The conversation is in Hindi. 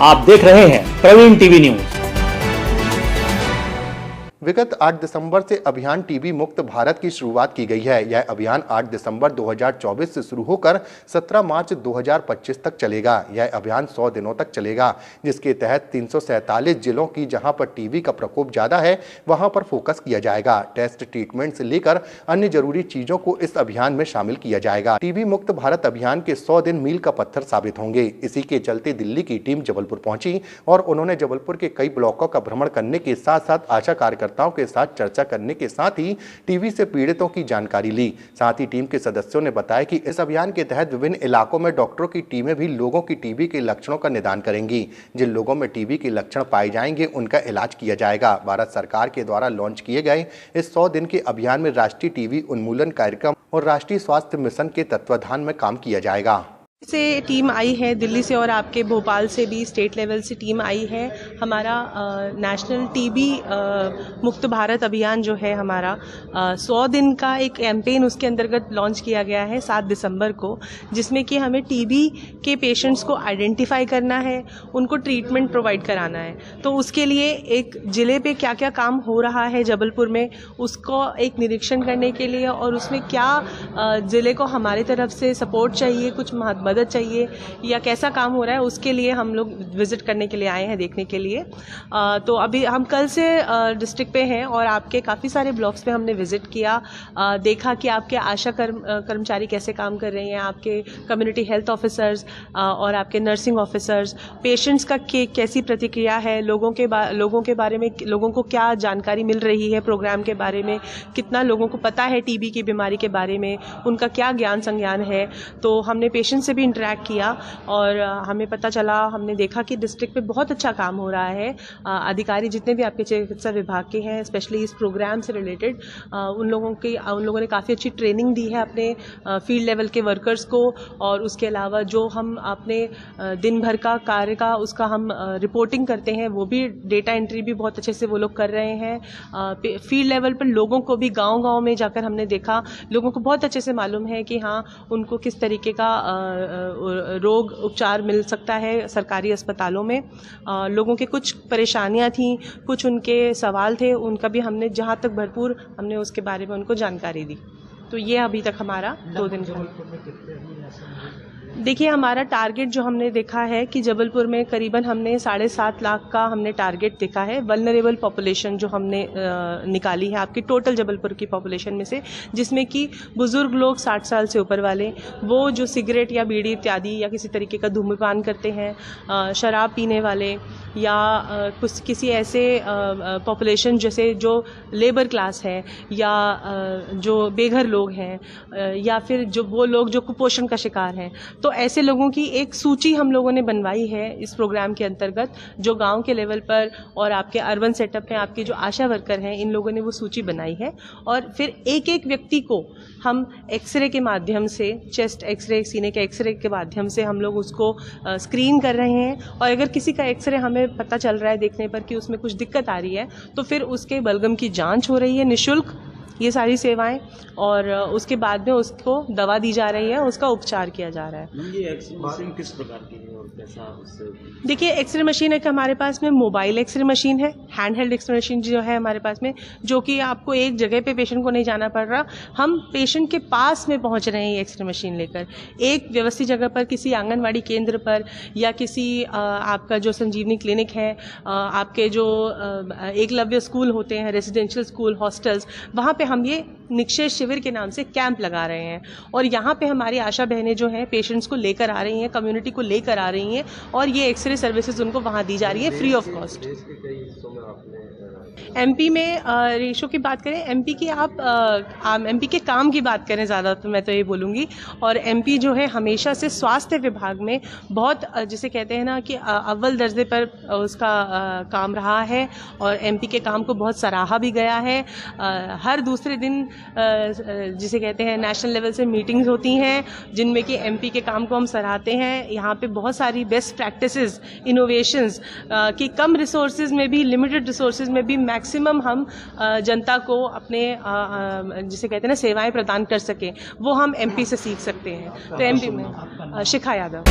आप देख रहे हैं प्रवीण टीवी न्यूज। विगत 8 दिसंबर से अभियान टीबी मुक्त भारत की शुरुआत की गई है। यह अभियान 8 दिसंबर 2024 से शुरू होकर 17 मार्च 2025 तक चलेगा। यह अभियान 100 दिनों तक चलेगा, जिसके तहत 347 जिलों की जहां पर टीबी का प्रकोप ज्यादा है वहां पर फोकस किया जाएगा। टेस्ट, ट्रीटमेंट से लेकर अन्य जरूरी चीजों को इस अभियान में शामिल किया जाएगा। टीबी मुक्त भारत अभियान के 100 दिन मील का पत्थर साबित होंगे। इसी के चलते दिल्ली की टीम जबलपुर पहुंची और उन्होंने जबलपुर के कई ब्लॉकों का भ्रमण करने के साथ साथ आशा कार्यकर्ताओं के साथ चर्चा करने के साथ ही टीबी से पीड़ितों की जानकारी ली। साथ ही टीम के सदस्यों ने बताया कि इस अभियान के तहत विभिन्न इलाकों में डॉक्टरों की टीमें भी लोगों की टीबी के लक्षणों का निदान करेंगी। जिन लोगों में टीबी के लक्षण पाए जाएंगे उनका इलाज किया जाएगा। भारत सरकार के द्वारा लॉन्च किए गए इस 100 दिन के अभियान में राष्ट्रीय टीबी उन्मूलन कार्यक्रम और राष्ट्रीय स्वास्थ्य मिशन के तत्वाधान में काम किया जाएगा। से टीम आई है दिल्ली से और आपके भोपाल से भी स्टेट लेवल से टीम आई है। हमारा नेशनल टीबी मुक्त भारत अभियान जो है हमारा 100 दिन का एक कैंपेन उसके अंतर्गत लॉन्च किया गया है 7 दिसंबर को, जिसमें कि हमें टीबी के पेशेंट्स को आइडेंटिफाई करना है, उनको ट्रीटमेंट प्रोवाइड कराना है। तो उसके लिए एक ज़िले पे क्या क्या काम हो रहा है जबलपुर में, उसको एक निरीक्षण करने के लिए और उसमें क्या ज़िले को हमारी तरफ से सपोर्ट चाहिए, कुछ मदद चाहिए या कैसा काम हो रहा है, उसके लिए हम लोग विजिट करने के लिए आए हैं, देखने के लिए। तो अभी हम कल से डिस्ट्रिक्ट पे हैं और आपके काफ़ी सारे ब्लॉक्स पे हमने विजिट किया, देखा कि आपके आशा कर्मचारी कैसे काम कर रहे हैं, आपके कम्युनिटी हेल्थ ऑफिसर्स और आपके नर्सिंग ऑफिसर्स, पेशेंट्स का कैसी प्रतिक्रिया है, लोगों के बारे में लोगों को क्या जानकारी मिल रही है प्रोग्राम के बारे में, कितना लोगों को पता है टीबी की बीमारी के बारे में, उनका क्या ज्ञान संज्ञान है। तो हमने पेशेंट से भी इंटरेक्ट किया और हमें पता चला, हमने देखा कि डिस्ट्रिक्ट पे बहुत अच्छा काम हो रहा है। अधिकारी जितने भी आपके चिकित्सा विभाग के हैं, स्पेशली इस प्रोग्राम से रिलेटेड, उन लोगों ने काफ़ी अच्छी ट्रेनिंग दी है अपने फील्ड लेवल के वर्कर्स को। और उसके अलावा जो हम अपने दिन भर का कार्य का उसका हम रिपोर्टिंग करते हैं, वो भी डेटा एंट्री भी बहुत अच्छे से वो लोग कर रहे हैं। फील्ड लेवल पर लोगों को भी गाँव में जाकर हमने देखा, लोगों को बहुत अच्छे से मालूम है कि हाँ उनको किस तरीके का रोग उपचार मिल सकता है सरकारी अस्पतालों में। लोगों के कुछ परेशानियां थी, कुछ उनके सवाल थे, उनका भी हमने जहां तक भरपूर हमने उसके बारे में उनको जानकारी दी। तो ये अभी तक हमारा 2 दिन का। देखिए, हमारा टारगेट जो हमने देखा है कि जबलपुर में करीबन हमने 7.5 लाख का हमने टारगेट देखा है। वल्नरेबल पॉपुलेशन जो हमने निकाली है आपकी टोटल जबलपुर की पॉपुलेशन में से, जिसमें कि बुजुर्ग लोग 60 साल से ऊपर वाले, वो जो सिगरेट या बीड़ी इत्यादि या किसी तरीके का धूम्रपान करते हैं, शराब पीने वाले या कुछ किसी ऐसे पॉपुलेशन जैसे जो लेबर क्लास है या जो बेघर लोग हैं या फिर जो वो लोग जो कुपोषण का शिकार हैं। तो ऐसे लोगों की एक सूची हम लोगों ने बनवाई है इस प्रोग्राम के अंतर्गत, जो गांव के लेवल पर और आपके अर्बन सेटअप में आपके जो आशा वर्कर हैं, इन लोगों ने वो सूची बनाई है। और फिर एक एक व्यक्ति को हम एक्सरे के माध्यम से, चेस्ट एक्सरे, सीने के एक्सरे के माध्यम से हम लोग उसको स्क्रीन कर रहे हैं। और अगर किसी का एक्सरे हमें पता चल रहा है देखने पर कि उसमें कुछ दिक्कत आ रही है, तो फिर उसके बलगम की जांच हो रही है निःशुल्क, ये सारी सेवाएं, और उसके बाद में उसको दवा दी जा रही है, उसका उपचार किया जा रहा है। ये एक्सरे मशीन किस प्रकार की है और कैसा उससे? देखिए, एक्सरे मशीन एक हमारे पास में मोबाइल एक्सरे मशीन है, हैंड हेल्ड एक्सरे मशीन जो है हमारे पास में, जो कि आपको एक जगह पे पेशेंट को नहीं जाना पड़ रहा, हम पेशेंट के पास में पहुंच रहे हैं ये एक्सरे मशीन लेकर, एक व्यवस्थित जगह पर, किसी आंगनवाड़ी केंद्र पर या किसी आपका जो संजीवनी क्लिनिक है, आपके जो एकलव्य स्कूल होते हैं, रेजिडेंशियल स्कूल, हॉस्टल्स, वहाँ पे हम ये निक्षय शिविर के नाम से कैंप लगा रहे हैं। और यहाँ पे हमारी आशा बहनें जो हैं पेशेंट्स को लेकर आ रही हैं, कम्युनिटी को लेकर आ रही हैं, और ये एक्सरे सर्विसेज उनको वहाँ दी जा रही है फ्री ऑफ कॉस्ट। एमपी में रेशो की बात करें, एमपी की आप एमपी के काम की बात करें ज़्यादा, तो मैं तो ये बोलूँगी। और एमपी जो है हमेशा से स्वास्थ्य विभाग में बहुत, जिसे कहते हैं ना कि अव्वल दर्जे पर उसका काम रहा है, और एमपी के काम को बहुत सराहा भी गया है। हर दूसरे दिन जिसे कहते हैं नेशनल लेवल से मीटिंग्स होती हैं, जिनमें कि एमपी के काम को हम सराहते हैं। यहाँ पे बहुत सारी बेस्ट प्रैक्टिसेस, इनोवेशंस कि कम रिसोर्सेज में भी, लिमिटेड रिसोर्सेज में भी मैक्सिमम हम जनता को अपने जिसे कहते हैं ना सेवाएं प्रदान कर सकें, वो हम एमपी से सीख सकते हैं। तो एमपी में शिखा यादव।